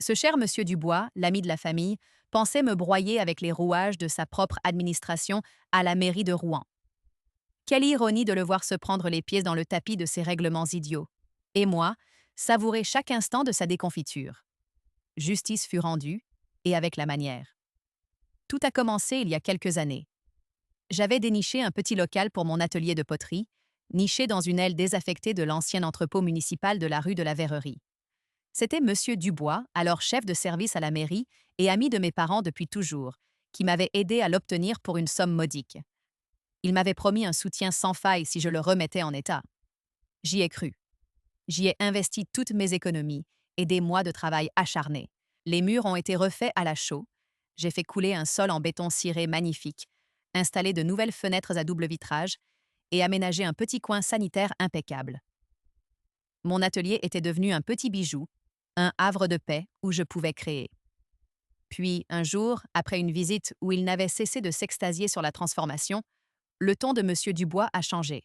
Ce cher monsieur Dubois, l'ami de la famille, pensait me broyer avec les rouages de sa propre administration à la mairie de Rouen. Quelle ironie de le voir se prendre les pieds dans le tapis de ses règlements idiots. Et moi, savourer chaque instant de sa déconfiture. Justice fut rendue, et avec la manière. Tout a commencé il y a quelques années. J'avais déniché un petit local pour mon atelier de poterie, niché dans une aile désaffectée de l'ancien entrepôt municipal de la rue de la Verrerie. C'était Monsieur Dubois, alors chef de service à la mairie et ami de mes parents depuis toujours, qui m'avait aidé à l'obtenir pour une somme modique. Il m'avait promis un soutien sans faille si je le remettais en état. J'y ai cru. J'y ai investi toutes mes économies et des mois de travail acharné. Les murs ont été refaits à la chaux. J'ai fait couler un sol en béton ciré magnifique, installé de nouvelles fenêtres à double vitrage et aménagé un petit coin sanitaire impeccable. Mon atelier était devenu un petit bijou, un havre de paix où je pouvais créer. Puis, un jour, après une visite où il n'avait cessé de s'extasier sur la transformation, le ton de M. Dubois a changé.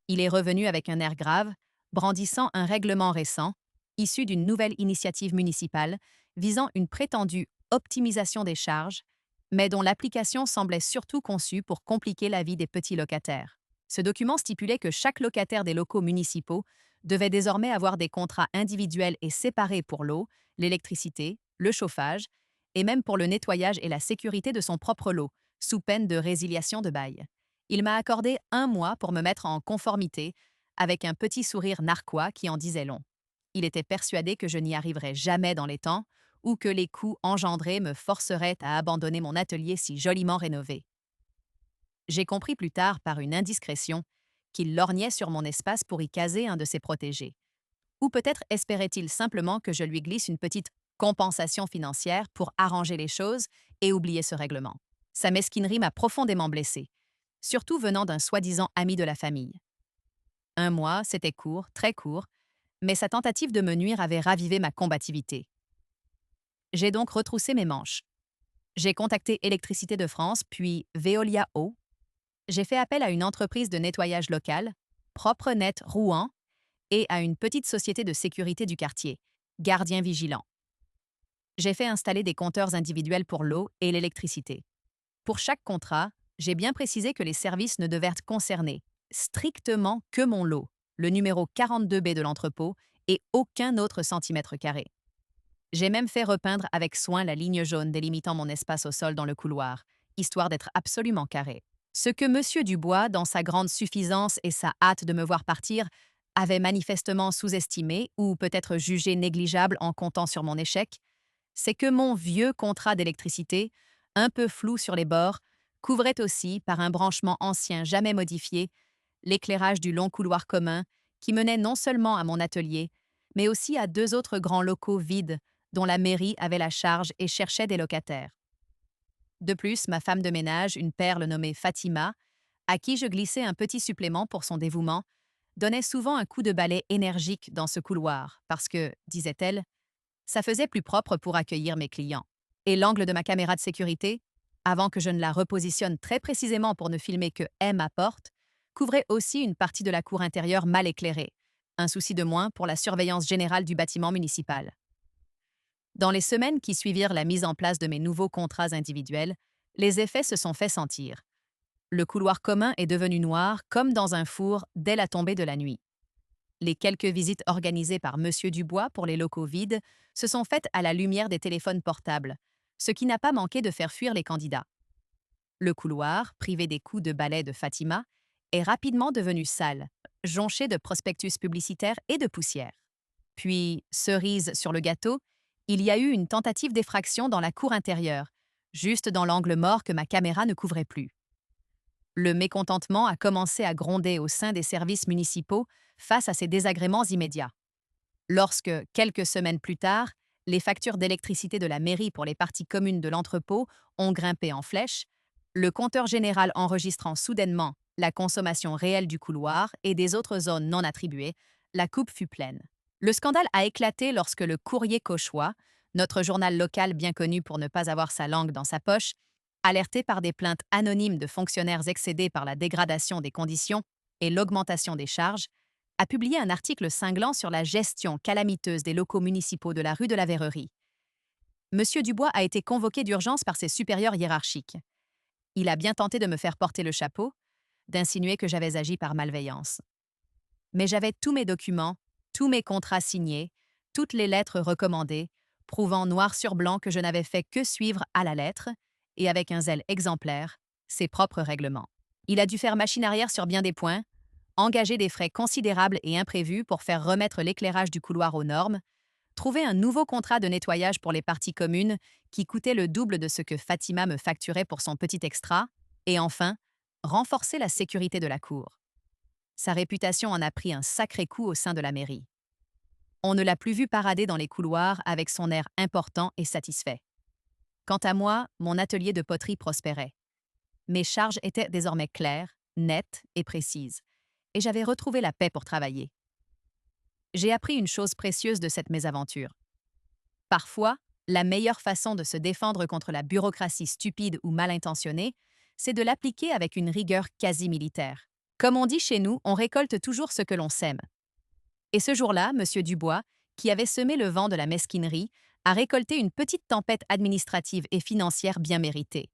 Il est revenu avec un air grave, brandissant un règlement récent, issu d'une nouvelle initiative municipale visant une prétendue optimisation des charges, mais dont l'application semblait surtout conçue pour compliquer la vie des petits locataires. Ce document stipulait que chaque locataire des locaux municipaux devait désormais avoir des contrats individuels et séparés pour l'eau, l'électricité, le chauffage, et même pour le nettoyage et la sécurité de son propre lot, sous peine de résiliation de bail. Il m'a accordé un mois pour me mettre en conformité, avec un petit sourire narquois qui en disait long. Il était persuadé que je n'y arriverais jamais dans les temps, ou que les coûts engendrés me forceraient à abandonner mon atelier si joliment rénové. J'ai compris plus tard, par une indiscrétion, qu'il lorgnait sur mon espace pour y caser un de ses protégés. Ou peut-être espérait-il simplement que je lui glisse une petite compensation financière pour arranger les choses et oublier ce règlement. Sa mesquinerie m'a profondément blessé, surtout venant d'un soi-disant ami de la famille. Un mois, c'était court, très court, mais sa tentative de me nuire avait ravivé ma combativité. J'ai donc retroussé mes manches. J'ai contacté Électricité de France, puis Veolia Eau. J'ai fait appel à une entreprise de nettoyage locale, Propre Net Rouen, et à une petite société de sécurité du quartier, Gardien Vigilant. J'ai fait installer des compteurs individuels pour l'eau et l'électricité. Pour chaque contrat, j'ai bien précisé que les services ne devaient concerner strictement que mon lot, le numéro 42B de l'entrepôt, et aucun autre centimètre carré. J'ai même fait repeindre avec soin la ligne jaune délimitant mon espace au sol dans le couloir, histoire d'être absolument carré. Ce que M. Dubois, dans sa grande suffisance et sa hâte de me voir partir, avait manifestement sous-estimé ou peut-être jugé négligeable en comptant sur mon échec, c'est que mon vieux contrat d'électricité, un peu flou sur les bords, couvrait aussi, par un branchement ancien jamais modifié, l'éclairage du long couloir commun qui menait non seulement à mon atelier, mais aussi à deux autres grands locaux vides dont la mairie avait la charge et cherchait des locataires. De plus, ma femme de ménage, une perle nommée Fatima, à qui je glissais un petit supplément pour son dévouement, donnait souvent un coup de balai énergique dans ce couloir parce que, disait-elle, ça faisait plus propre pour accueillir mes clients. Et l'angle de ma caméra de sécurité, avant que je ne la repositionne très précisément pour ne filmer que ma porte, couvrait aussi une partie de la cour intérieure mal éclairée, un souci de moins pour la surveillance générale du bâtiment municipal. Dans les semaines qui suivirent la mise en place de mes nouveaux contrats individuels, les effets se sont fait sentir. Le couloir commun est devenu noir comme dans un four dès la tombée de la nuit. Les quelques visites organisées par M. Dubois pour les locaux vides se sont faites à la lumière des téléphones portables, ce qui n'a pas manqué de faire fuir les candidats. Le couloir, privé des coups de balai de Fatima, est rapidement devenu sale, jonché de prospectus publicitaires et de poussière. Puis, cerise sur le gâteau, il y a eu une tentative d'effraction dans la cour intérieure, juste dans l'angle mort que ma caméra ne couvrait plus. Le mécontentement a commencé à gronder au sein des services municipaux face à ces désagréments immédiats. Lorsque, quelques semaines plus tard, les factures d'électricité de la mairie pour les parties communes de l'entrepôt ont grimpé en flèche, le compteur général enregistrant soudainement la consommation réelle du couloir et des autres zones non attribuées, la coupe fut pleine. Le scandale a éclaté lorsque le Courrier Cauchois, notre journal local bien connu pour ne pas avoir sa langue dans sa poche, alerté par des plaintes anonymes de fonctionnaires excédés par la dégradation des conditions et l'augmentation des charges, a publié un article cinglant sur la gestion calamiteuse des locaux municipaux de la rue de la Verrerie. Monsieur Dubois a été convoqué d'urgence par ses supérieurs hiérarchiques. Il a bien tenté de me faire porter le chapeau, d'insinuer que j'avais agi par malveillance. Mais j'avais tous mes documents, tous mes contrats signés, toutes les lettres recommandées, prouvant noir sur blanc que je n'avais fait que suivre à la lettre, et avec un zèle exemplaire, ses propres règlements. Il a dû faire machine arrière sur bien des points, engager des frais considérables et imprévus pour faire remettre l'éclairage du couloir aux normes, trouver un nouveau contrat de nettoyage pour les parties communes qui coûtait le double de ce que Fatima me facturait pour son petit extra, et enfin, renforcer la sécurité de la cour. Sa réputation en a pris un sacré coup au sein de la mairie. On ne l'a plus vu parader dans les couloirs avec son air important et satisfait. Quant à moi, mon atelier de poterie prospérait. Mes charges étaient désormais claires, nettes et précises, et j'avais retrouvé la paix pour travailler. J'ai appris une chose précieuse de cette mésaventure. Parfois, la meilleure façon de se défendre contre la bureaucratie stupide ou mal intentionnée, c'est de l'appliquer avec une rigueur quasi militaire. Comme on dit chez nous, on récolte toujours ce que l'on sème. Et ce jour-là, M. Dubois, qui avait semé le vent de la mesquinerie, a récolté une petite tempête administrative et financière bien méritée.